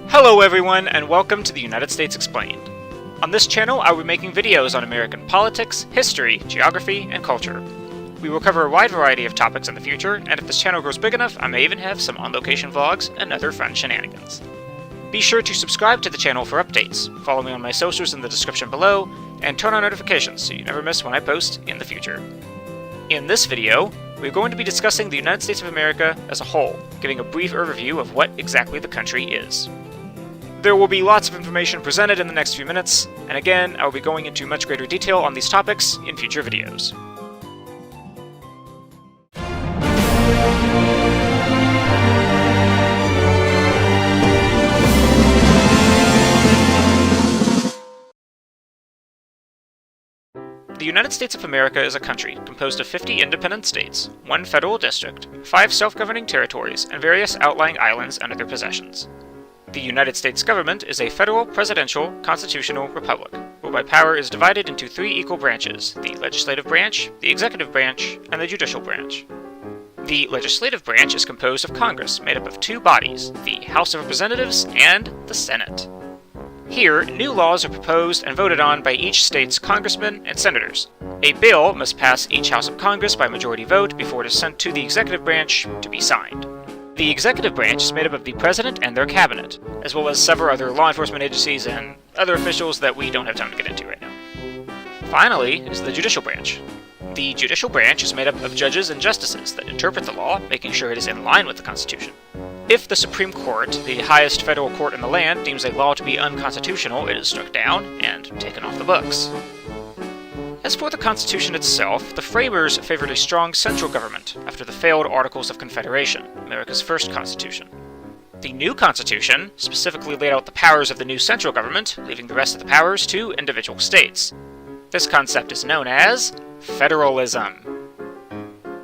Hello everyone, and welcome to the United States Explained. On this channel, I will be making videos on American politics, history, geography, and culture. We will cover a wide variety of topics in the future, and if this channel grows big enough, I may even have some on-location vlogs and other fun shenanigans. Be sure to subscribe to the channel for updates, follow me on my socials in the description below, and turn on notifications so you never miss when I post in the future. In this video, we're going to be discussing the United States of America as a whole, giving a brief overview of what exactly the country is. There will be lots of information presented in the next few minutes, and again, I will be going into much greater detail on these topics in future videos. The United States of America is a country composed of 50 independent states, 1 federal district, 5 self-governing territories, and various outlying islands and other possessions. The United States government is a federal, presidential, constitutional republic, whereby power is divided into 3 equal branches: the legislative branch, the executive branch, and the judicial branch. The legislative branch is composed of Congress, made up of 2 bodies, the House of Representatives and the Senate. Here, new laws are proposed and voted on by each state's congressmen and senators. A bill must pass each House of Congress by majority vote before it is sent to the executive branch to be signed. The executive branch is made up of the president and their cabinet, as well as several other law enforcement agencies and other officials that we don't have time to get into right now. Finally is the judicial branch. The judicial branch is made up of judges and justices that interpret the law, making sure it is in line with the Constitution. If the Supreme Court, the highest federal court in the land, deems a law to be unconstitutional, it is struck down and taken off the books. As for the Constitution itself, the framers favored a strong central government after the failed Articles of Confederation, America's first constitution. The new Constitution specifically laid out the powers of the new central government, leaving the rest of the powers to individual states. This concept is known as federalism.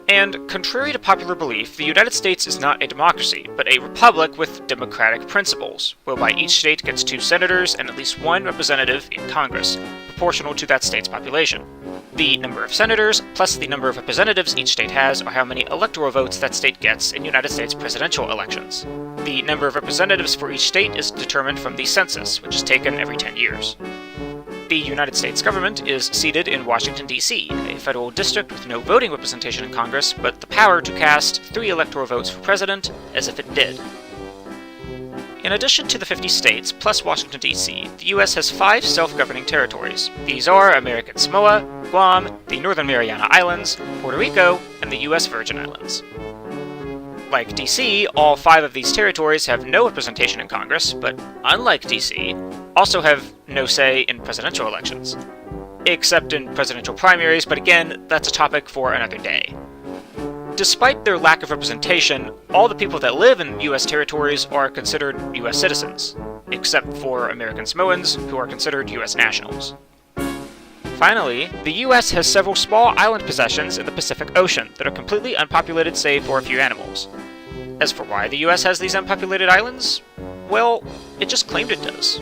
And contrary to popular belief, the United States is not a democracy, but a republic with democratic principles, whereby each state gets 2 senators and at least 1 representative in Congress, proportional to that state's population. The number of senators, plus the number of representatives each state has, are how many electoral votes that state gets in United States presidential elections. The number of representatives for each state is determined from the census, which is taken every 10 years. The United States government is seated in Washington, D.C., a federal district with no voting representation in Congress, but the power to cast 3 electoral votes for president, as if it did. In addition to the 50 states, plus Washington, D.C., the U.S. has 5 self-governing territories. These are American Samoa, Guam, the Northern Mariana Islands, Puerto Rico, and the U.S. Virgin Islands. Like D.C., all 5 of these territories have no representation in Congress, but unlike D.C., also have no say in presidential elections. Except in presidential primaries, but again, that's a topic for another day. Despite their lack of representation, all the people that live in U.S. territories are considered U.S. citizens, except for American Samoans, who are considered U.S. nationals. Finally, the U.S. has several small island possessions in the Pacific Ocean that are completely unpopulated save for a few animals. As for why the U.S. has these unpopulated islands, well, it just claimed it does.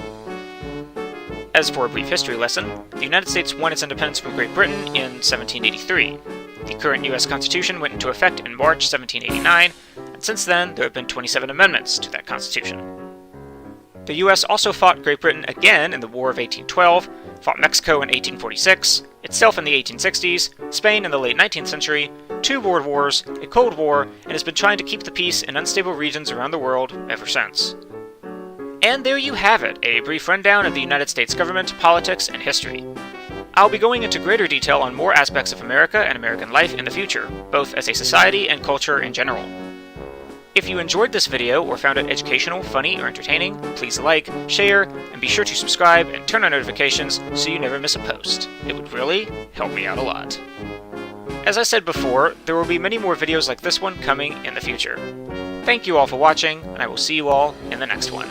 As for a brief history lesson, the United States won its independence from Great Britain in 1783. The current U.S. Constitution went into effect in March 1789, and since then there have been 27 amendments to that Constitution. The U.S. also fought Great Britain again in the War of 1812, fought Mexico in 1846, itself in the 1860s, Spain in the late 19th century, 2 world wars, a Cold War, and has been trying to keep the peace in unstable regions around the world ever since. And there you have it, a brief rundown of the United States government, politics, and history. I'll be going into greater detail on more aspects of America and American life in the future, both as a society and culture in general. If you enjoyed this video or found it educational, funny, or entertaining, please like, share, and be sure to subscribe and turn on notifications so you never miss a post. It would really help me out a lot. As I said before, there will be many more videos like this one coming in the future. Thank you all for watching, and I will see you all in the next one.